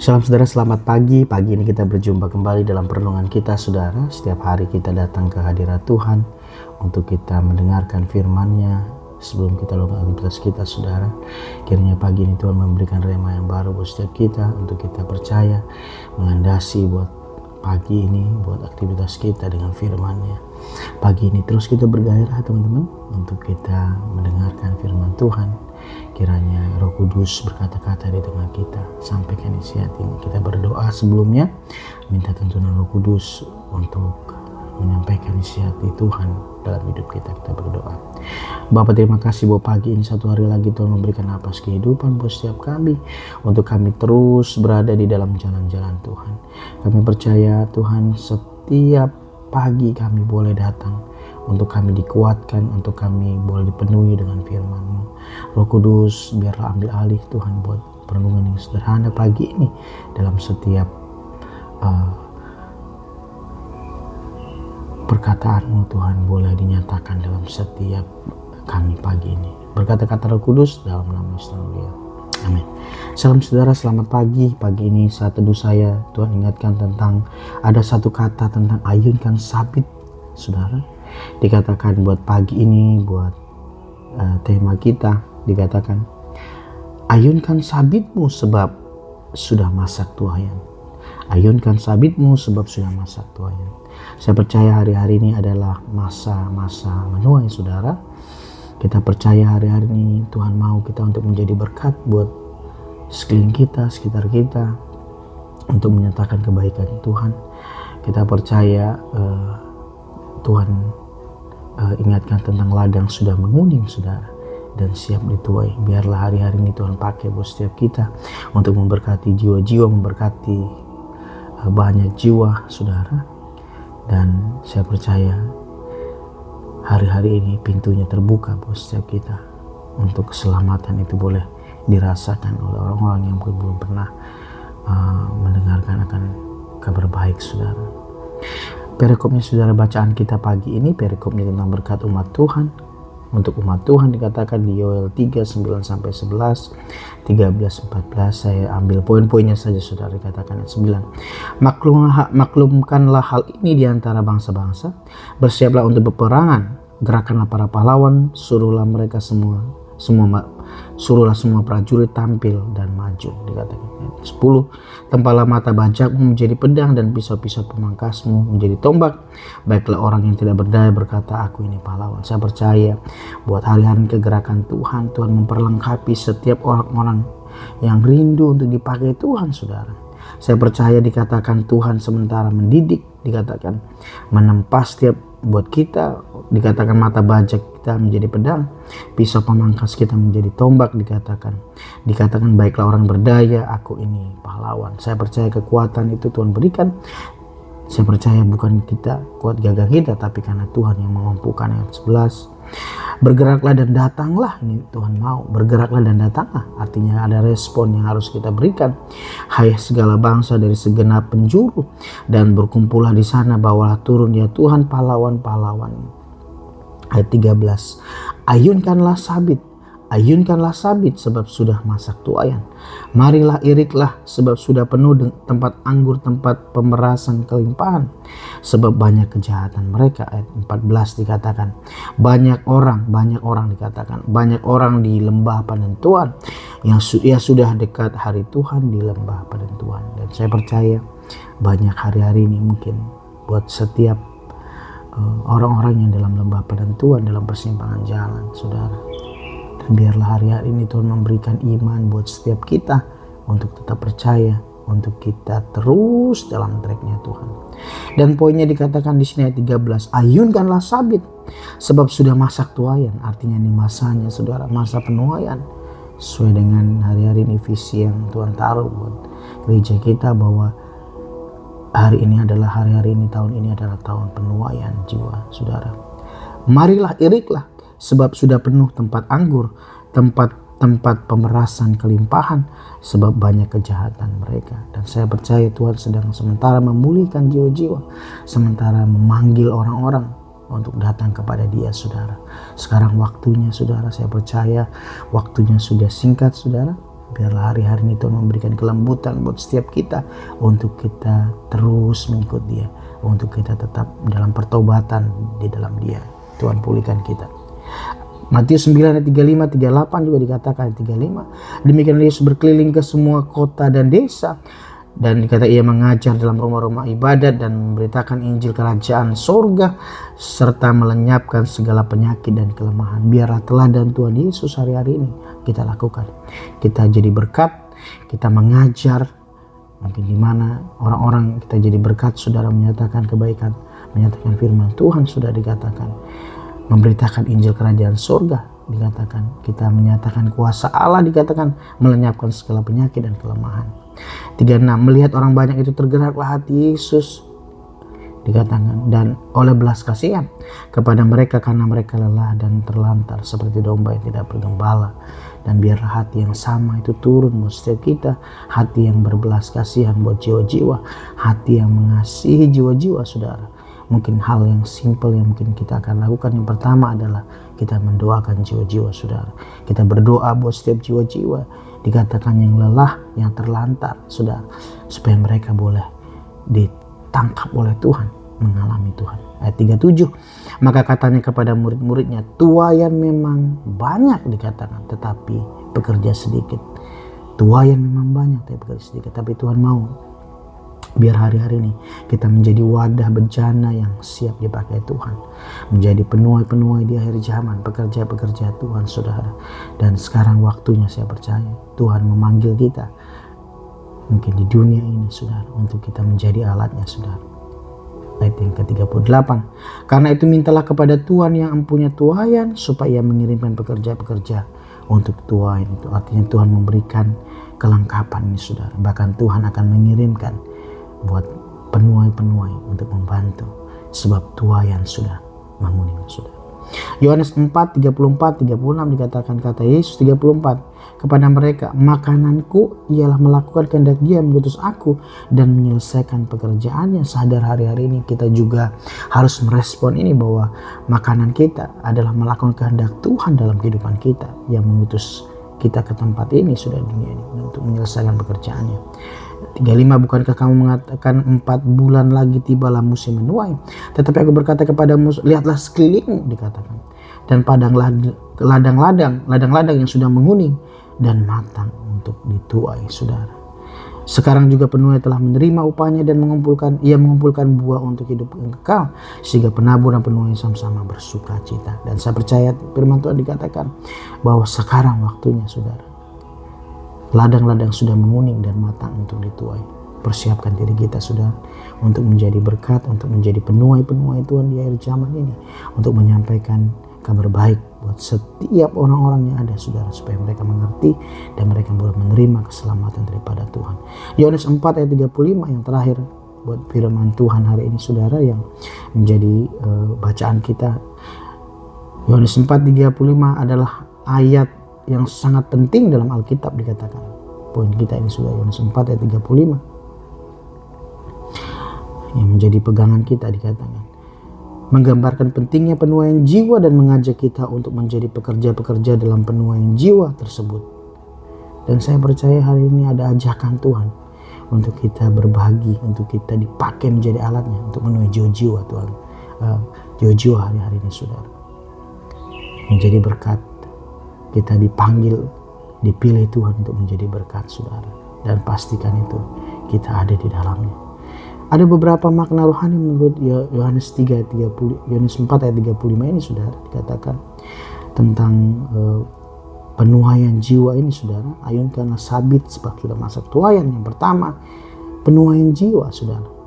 Shalom saudara, selamat pagi. Pagi ini kita berjumpa kembali dalam perenungan kita saudara. Setiap hari kita datang ke hadirat Tuhan untuk kita mendengarkan firman-Nya sebelum kita lakukan aktivitas kita saudara. Kiranya pagi ini Tuhan memberikan rema yang baru buat setiap kita untuk kita percaya, mengandasi buat pagi ini, buat aktivitas kita dengan firman-Nya. Pagi ini terus kita bergairah teman-teman untuk kita mendengarkan firman Tuhan. Kiranya Roh Kudus berkata-kata di tengah kita, sampaikan isi hati ini. Kita berdoa sebelumnya, minta tuntunan Roh Kudus untuk menyampaikan isi hati Tuhan dalam hidup kita. Kita berdoa. Bapa, terima kasih bahwa pagi ini satu hari lagi Tuhan memberikan napas kehidupan buat setiap kami, untuk kami terus berada di dalam jalan-jalan Tuhan. Kami percaya Tuhan, setiap pagi kami boleh datang untuk kami dikuatkan, untuk kami boleh dipenuhi dengan firman-Mu. Roh Kudus, biarlah ambil alih Tuhan buat perenungan yang sederhana pagi ini, dalam setiap perkataan-Mu Tuhan boleh dinyatakan dalam setiap kami pagi ini. Berkata-kata Roh Kudus dalam nama Yesus Tuhan. Amin. Salam saudara, selamat pagi. Pagi ini saat teduh saya, Tuhan ingatkan tentang ada satu kata tentang ayunkan sabit saudara. Dikatakan buat pagi ini, buat tema kita, dikatakan ayunkan sabitmu sebab sudah masa tuayan. Ayunkan sabitmu sebab sudah masa tuayan. Saya percaya hari-hari ini adalah masa-masa menuai saudara. Kita percaya hari-hari ini Tuhan mau kita untuk menjadi berkat buat sekeliling kita, sekitar kita, untuk menyatakan kebaikan Tuhan. Kita percaya Tuhan ingatkan tentang ladang sudah menguning saudara dan siap dituai. Biarlah hari-hari ini Tuhan pakai buat setiap kita untuk memberkati jiwa-jiwa, memberkati banyak jiwa saudara. Dan saya percaya hari-hari ini pintunya terbuka buat setiap kita untuk keselamatan itu boleh dirasakan oleh orang-orang yang belum pernah mendengarkan akan kabar baik saudara. Perikopnya saudara, bacaan kita pagi ini perikopnya tentang berkat umat Tuhan. Untuk umat Tuhan dikatakan di Yoel 3:9-11, 13-14. Saya ambil poin-poinnya saja saudara. Dikatakan ayat 9. Maklumkanlah hal ini di antara bangsa-bangsa. Bersiaplah untuk peperangan. Gerakanlah para pahlawan. Suruhlah semua prajurit tampil dan maju. Dikatakan 10. Tempalah mata bajakmu menjadi pedang dan pisau-pisau pemangkasmu menjadi tombak. Baiklah orang yang tidak berdaya berkata, aku ini pahlawan. Saya percaya buat hari-hari kegerakan Tuhan, Tuhan memperlengkapi setiap orang-orang yang rindu untuk dipakai Tuhan saudara. Saya percaya dikatakan Tuhan sementara mendidik, dikatakan menempa setiap buat kita, dikatakan mata bajak kita menjadi pedang, pisau pemangkas kita menjadi tombak. Dikatakan baiklah orang berdaya, aku ini pahlawan. Saya percaya kekuatan itu Tuhan berikan. Saya percaya bukan kita kuat gagah kita, tapi karena Tuhan yang memampukan. Ayat 11. Bergeraklah dan datanglah. Ini Tuhan mau bergeraklah dan datanglah. Artinya ada respon yang harus kita berikan. Hai segala bangsa dari segenap penjuru, dan berkumpullah di sana, bawalah turun ya Tuhan pahlawan-pahlawan. Ayat 13. Ayunkanlah sabit sebab sudah masa tuayan. Marilah iriklah sebab sudah penuh tempat anggur, tempat pemerasan kelimpahan, sebab banyak kejahatan mereka. Ayat 14 dikatakan banyak orang dikatakan banyak orang di lembah penentuan, yang sudah dekat hari Tuhan di lembah penentuan. Dan saya percaya banyak hari-hari ini mungkin buat setiap orang-orang yang dalam lembah penentuan, dalam persimpangan jalan saudara. Dan biarlah hari-hari ini Tuhan memberikan iman buat setiap kita untuk tetap percaya, untuk kita terus dalam tracknya Tuhan. Dan poinnya dikatakan di sini ayat 13, ayunkanlah sabit sebab sudah masa tuayan. Artinya ini masanya saudara, masa penuaian. Sesuai dengan hari-hari ini visi yang Tuhan taruh buat gereja kita, bahwa hari ini adalah hari-hari ini, tahun ini adalah tahun penuaian jiwa saudara. Marilah iriklah sebab sudah penuh tempat anggur, tempat pemerasan kelimpahan, sebab banyak kejahatan mereka. Dan saya percaya Tuhan sedang sementara memulihkan jiwa-jiwa, sementara memanggil orang-orang untuk datang kepada Dia saudara. Sekarang waktunya saudara, saya percaya waktunya sudah singkat saudara. Biarlah hari-hari ini Tuhan memberikan kelembutan buat setiap kita, untuk kita terus mengikut Dia, untuk kita tetap dalam pertobatan di dalam Dia. Tuhan pulihkan kita. Matius 9 ayat 35, 38 juga dikatakan ayat 35. Demikian Yesus berkeliling ke semua kota dan desa, dan dikata ia mengajar dalam rumah-rumah ibadat dan memberitakan Injil kerajaan sorga, serta melenyapkan segala penyakit dan kelemahan. Biarlah teladan Tuhan Yesus hari-hari ini kita lakukan. Kita jadi berkat, kita mengajar, mungkin di mana orang-orang kita jadi berkat, saudara, menyatakan kebaikan, menyatakan firman Tuhan sudah dikatakan, memberitakan Injil kerajaan surga dikatakan, kita menyatakan kuasa Allah dikatakan, melenyapkan segala penyakit dan kelemahan. 36, melihat orang banyak itu tergeraklah hati Yesus dikatakan, dan oleh belas kasihan kepada mereka karena mereka lelah dan terlantar seperti domba yang tidak bergembala. Dan biarlah hati yang sama itu turun buat setiap kita, hati yang berbelas kasihan buat jiwa-jiwa, hati yang mengasihi jiwa-jiwa, saudara. Mungkin hal yang simpel yang mungkin kita akan lakukan, yang pertama adalah kita mendoakan jiwa-jiwa, saudara. Kita berdoa buat setiap jiwa-jiwa dikatakan yang lelah, yang terlantar, saudara, supaya mereka boleh ditangkap oleh Tuhan, mengalami Tuhan. Ayat 37, maka katanya kepada murid-muridnya, tuaian memang banyak dikatakan, tetapi pekerja sedikit. Tuaian memang banyak, tapi pekerja sedikit. Tapi Tuhan mau biar hari-hari ini kita menjadi wadah bencana yang siap dipakai Tuhan, menjadi penuai-penuai di akhir zaman, pekerja-pekerja Tuhan, saudara. Dan sekarang waktunya, saya percaya Tuhan memanggil kita mungkin di dunia ini, saudara, untuk kita menjadi alatnya, saudara. Ayat yang ke-38, karena itu mintalah kepada Tuhan yang empunya tuaian supaya ia mengirimkan pekerja-pekerja untuk tuaian itu. Artinya Tuhan memberikan kelengkapan ini, saudara. Bahkan Tuhan akan mengirimkan buat penuai-penuai untuk membantu, sebab tuaian sudah menguning, saudara. Yohanes 4, 34, 36 dikatakan, kata Yesus 34 kepada mereka, makananku ialah melakukan kehendak Dia yang mengutus aku dan menyelesaikan pekerjaannya. Sadar hari-hari ini kita juga harus merespon ini, bahwa makanan kita adalah melakukan kehendak Tuhan dalam kehidupan kita yang mengutus kita ke tempat ini, sudah dunia ini, untuk menyelesaikan pekerjaannya. 35, bukankah kamu mengatakan 4 bulan lagi tibalah musim menuai? Tetapi aku berkata kepadamu, lihatlah sekelilingmu, dikatakan, dan padanglah ladang-ladang yang sudah menguning dan matang untuk dituai, saudara. Sekarang juga penuai telah menerima upahnya dan ia mengumpulkan buah untuk hidup yang kekal, sehingga penabur dan penuai sama-sama bersuka cita. Dan saya percaya firman Tuhan dikatakan bahwa sekarang waktunya, saudara. Ladang-ladang sudah menguning dan matang untuk dituai. Persiapkan diri kita, saudara, untuk menjadi berkat, untuk menjadi penuai-penuai Tuhan di akhir zaman ini, untuk menyampaikan kabar baik buat setiap orang-orang yang ada, saudara, supaya mereka mengerti dan mereka boleh menerima keselamatan daripada Tuhan. Yohanes 4 ayat 35 yang terakhir buat firman Tuhan hari ini, saudara, yang menjadi bacaan kita. Yohanes 4:35 adalah ayat yang sangat penting dalam Alkitab, dikatakan. Poin kita ini sudah Yohanes 4 ayat 35 yang menjadi pegangan kita, dikatakan. Menggambarkan pentingnya penuaian jiwa dan mengajak kita untuk menjadi pekerja-pekerja dalam penuaian jiwa tersebut. Dan saya percaya hari ini ada ajakan Tuhan untuk kita berbagi, untuk kita dipakai menjadi alatnya untuk menuai jiwa-jiwa Tuhan, jiwa-jiwa hari-hari ini, saudara. Menjadi berkat. Kita dipanggil, dipilih Tuhan untuk menjadi berkat, saudara. Dan pastikan itu kita ada di dalamnya. Ada beberapa makna rohani menurut Yohanes 4 ayat 35 ini, saudara, dikatakan tentang penuaian jiwa ini, saudara. Ayunkanlah sabit sebab sudah masa tuaian. Yang pertama, penuaian jiwa, saudara.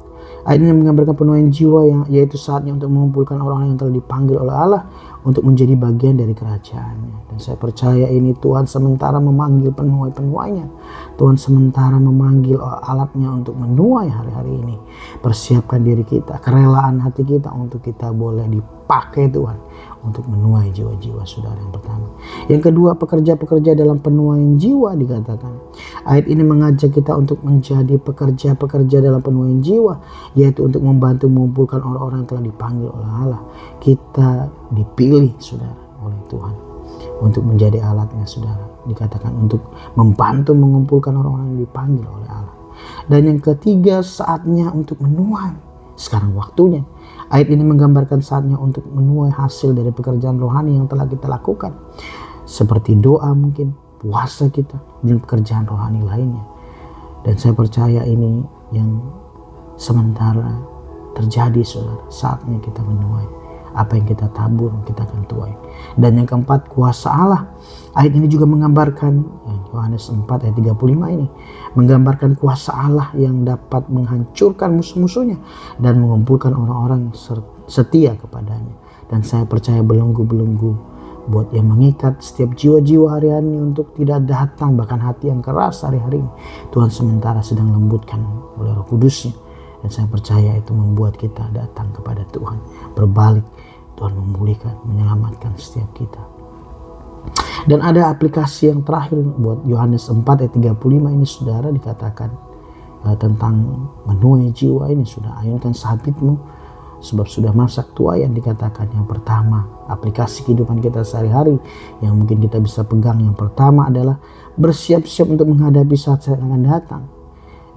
Ayat ini menggambarkan penuaian jiwa, yaitu saatnya untuk mengumpulkan orang yang telah dipanggil oleh Allah untuk menjadi bagian dari kerajaannya. Dan saya percaya ini Tuhan sementara memanggil penuai-penuainya. Tuhan sementara memanggil alatnya untuk menuai hari-hari ini. Persiapkan diri kita, kerelaan hati kita untuk kita boleh dipakai Tuhan untuk menuai jiwa-jiwa, saudara, yang pertama. Yang kedua, pekerja-pekerja dalam penuaian jiwa, dikatakan. Ayat ini mengajak kita untuk menjadi pekerja-pekerja dalam penuaian jiwa, yaitu untuk membantu mengumpulkan orang-orang yang telah dipanggil oleh Allah. Kita dipilih, saudara, oleh Tuhan untuk menjadi alatnya, saudara. dikatakan untuk membantu mengumpulkan orang-orang yang dipanggil oleh Allah. Dan yang ketiga, saatnya untuk menuai. Sekarang waktunya. Ayat ini menggambarkan saatnya untuk menuai hasil dari pekerjaan rohani yang telah kita lakukan. Seperti doa mungkin, puasa kita, dan pekerjaan rohani lainnya. Dan saya percaya ini yang sementara terjadi, saudara. Saatnya kita menuai. Apa yang kita tabur, kita akan tuai. Dan yang keempat, kuasa Allah. Ayat ini juga menggambarkan, Yohanes 4 ayat 35 ini, menggambarkan kuasa Allah yang dapat menghancurkan musuh-musuhnya dan mengumpulkan orang-orang setia kepadanya. Dan saya percaya belenggu-belenggu buat yang mengikat setiap jiwa-jiwa hari-hari ini untuk tidak datang, bahkan hati yang keras hari-hari ini, Tuhan sementara sedang lembutkan oleh Roh Kudus-Nya. Dan saya percaya itu membuat kita datang kepada Tuhan, berbalik. Tuhan memulihkan, menyelamatkan setiap kita. Dan ada aplikasi yang terakhir buat Yohanes 4 ayat 35 ini, saudara, dikatakan tentang menuai jiwa ini. Sudah ayunkan sabitmu sebab sudah masak tuayan, dikatakan. Yang pertama, aplikasi kehidupan kita sehari-hari yang mungkin kita bisa pegang. Yang pertama adalah bersiap-siap untuk menghadapi saat-saat yang akan datang.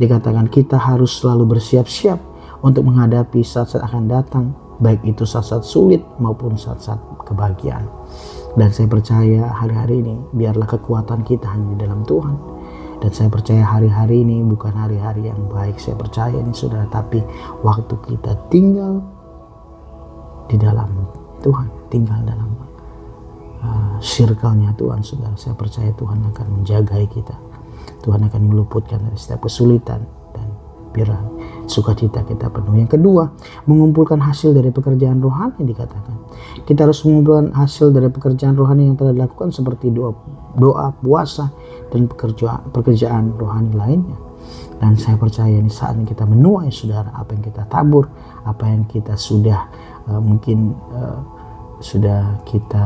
Dikatakan kita harus selalu bersiap-siap untuk menghadapi saat-saat akan datang, baik itu saat-saat sulit maupun saat-saat kebahagiaan. Dan saya percaya hari-hari ini biarlah kekuatan kita hanya di dalam Tuhan. Dan saya percaya hari-hari ini bukan hari-hari yang baik, saya percaya ini, saudara, tapi waktu kita tinggal di dalam Tuhan, tinggal dalam circle-nya Tuhan, saudara. Saya percaya Tuhan akan menjagai kita. Tuhan akan meluputkan dari setiap kesulitan dan biar sukacita kita penuh. Yang kedua, mengumpulkan hasil dari pekerjaan rohani, dikatakan. Kita harus mengumpulkan hasil dari pekerjaan rohani yang telah dilakukan seperti doa, puasa, dan pekerjaan rohani lainnya. Dan saya percaya ini saatnya kita menuai, saudara, apa yang kita tabur, apa yang kita sudah sudah kita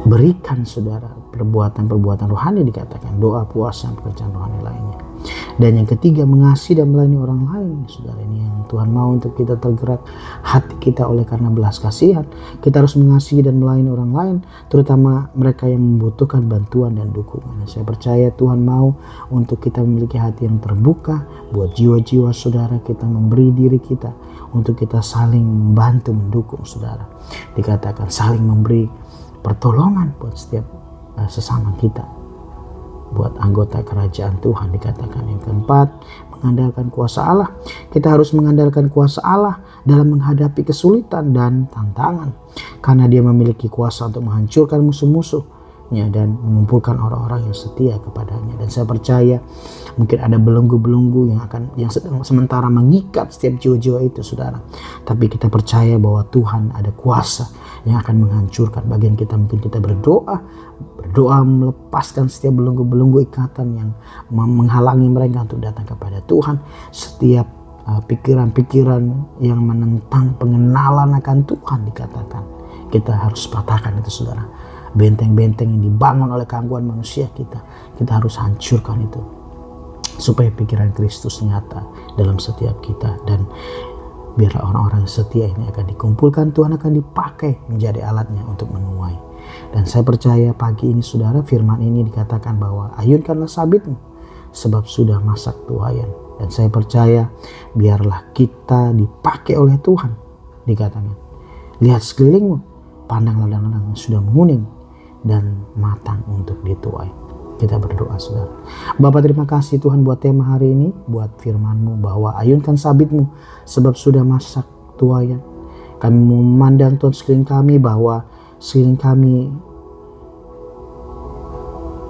berikan, saudara, perbuatan-perbuatan rohani, dikatakan doa, puasa, pekerjaan rohani lainnya. Dan yang ketiga, mengasihi dan melayani orang lain, saudara. Ini yang Tuhan mau untuk kita tergerak hati kita oleh karena belas kasihan. Kita harus mengasihi dan melayani orang lain, terutama mereka yang membutuhkan bantuan dan dukungan. Saya percaya Tuhan mau untuk kita memiliki hati yang terbuka buat jiwa-jiwa, saudara. Kita memberi diri kita untuk kita saling membantu, mendukung, saudara. Dikatakan saling memberi pertolongan buat setiap sesama kita, buat anggota kerajaan Tuhan, dikatakan. Yang keempat, mengandalkan kuasa Allah. Kita harus mengandalkan kuasa Allah dalam menghadapi kesulitan dan tantangan, karena Dia memiliki kuasa untuk menghancurkan musuh-musuhnya dan mengumpulkan orang-orang yang setia kepadanya. Dan saya percaya mungkin ada belenggu-belenggu yang sedang sementara mengikat setiap jiwa-jiwa itu, saudara. Tapi kita percaya bahwa Tuhan ada kuasa yang akan menghancurkan. Bagian kita mungkin kita berdoa melepaskan setiap belenggu-belenggu ikatan yang menghalangi mereka untuk datang kepada Tuhan. Setiap pikiran-pikiran yang menentang pengenalan akan Tuhan, dikatakan. Kita harus patahkan itu, saudara. Benteng-benteng yang dibangun oleh gangguan manusia kita harus hancurkan itu, supaya pikiran Kristus nyata dalam setiap kita. Dan biarlah orang-orang setia ini akan dikumpulkan, Tuhan akan dipakai menjadi alatnya untuk menuai. Dan saya percaya pagi ini, saudara, firman ini dikatakan bahwa ayunkanlah sabitmu sebab sudah masak tuayan. Dan saya percaya biarlah kita dipakai oleh Tuhan, dikatakan. Lihat sekelilingmu, pandanglah ladang-ladang sudah menguning dan matang untuk dituai. Kita berdoa, saudara. Bapa, terima kasih Tuhan buat tema hari ini, buat firman-Mu bahwa ayunkan sabitmu sebab sudah masak tuayan. Kami memandang Tuhan sekeliling kami, bahwa sekeliling kami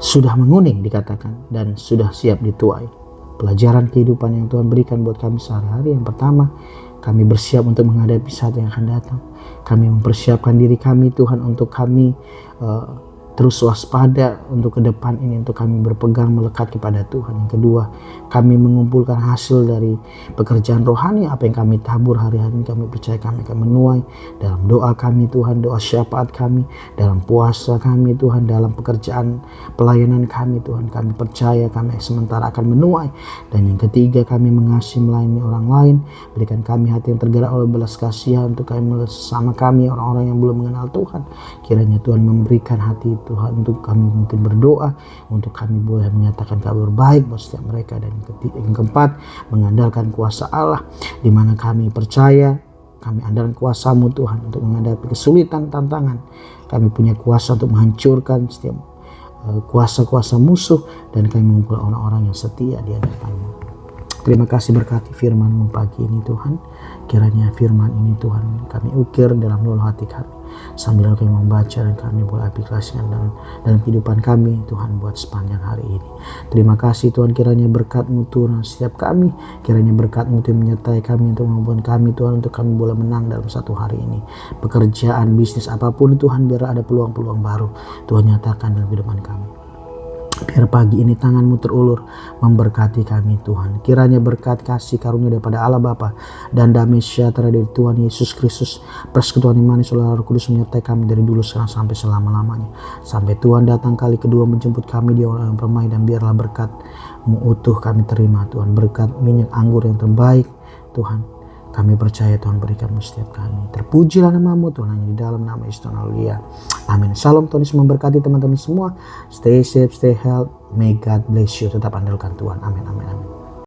sudah menguning, dikatakan, dan sudah siap dituai. Pelajaran kehidupan yang Tuhan berikan buat kami sehari-hari. Yang pertama, kami bersiap untuk menghadapi saat yang akan datang. Kami mempersiapkan diri kami, Tuhan, untuk kami terus waspada untuk ke depan ini, untuk kami berpegang melekat kepada Tuhan. Yang kedua, kami mengumpulkan hasil dari pekerjaan rohani, apa yang kami tabur hari-hari ini kami percaya kami akan menuai dalam doa kami Tuhan, doa syafaat kami, dalam puasa kami Tuhan, dalam pekerjaan pelayanan kami Tuhan. Kami percaya kami sementara akan menuai. Dan yang ketiga, kami mengasihi melayani orang lain. Berikan kami hati yang tergerak oleh belas kasihan untuk kami bersama kami orang-orang yang belum mengenal Tuhan. Kiranya Tuhan memberikan hati Tuhan untuk kami mungkin berdoa, untuk kami boleh menyatakan kabar baik buat setiap mereka. Dan yang keempat, mengandalkan kuasa Allah, di mana kami percaya kami andalkan kuasa-Mu Tuhan untuk menghadapi kesulitan, tantangan. Kami punya kuasa untuk menghancurkan setiap kuasa-kuasa musuh, dan kami mengumpulkan orang-orang yang setia di hadapan-Mu. Terima kasih, berkati firman-Mu pagi ini Tuhan. Kiranya firman ini Tuhan kami ukir dalam luluh hati kami, sambil kami membaca dan kami boleh aplikasikan dalam kehidupan kami Tuhan buat sepanjang hari ini. Terima kasih Tuhan, kiranya berkat-Mu turun setiap kami, kiranya berkat-Mu Tuhan menyertai kami untuk membuat kami Tuhan, untuk kami boleh menang dalam satu hari ini. Pekerjaan, bisnis, apapun Tuhan, biar ada peluang-peluang baru Tuhan nyatakan dalam kehidupan kami. Biar pagi ini tangan-Mu terulur memberkati kami Tuhan. Kiranya berkat, kasih, karunia daripada Allah Bapa dan damai sejahtera dari Tuhan Yesus Kristus, persekutuan yang manis oleh Roh Kudus menyertai kami dari dulu sekarang sampai selama-lamanya. Sampai Tuhan datang kali kedua menjemput kami di orang yang permai, dan biarlah berkat-Mu utuh kami terima Tuhan. Berkat minyak anggur yang terbaik Tuhan, kami percaya Tuhan berikan setiap kami. Terpujilah nama-Mu Tuhan, hanya di dalam nama Yesus Tuhan. Haleluya. Amin. Shalom, Tuhan Yesus memberkati teman-teman semua. Stay safe, stay healthy. May God bless you. Tetap andalkan Tuhan. Amin, amin, amin.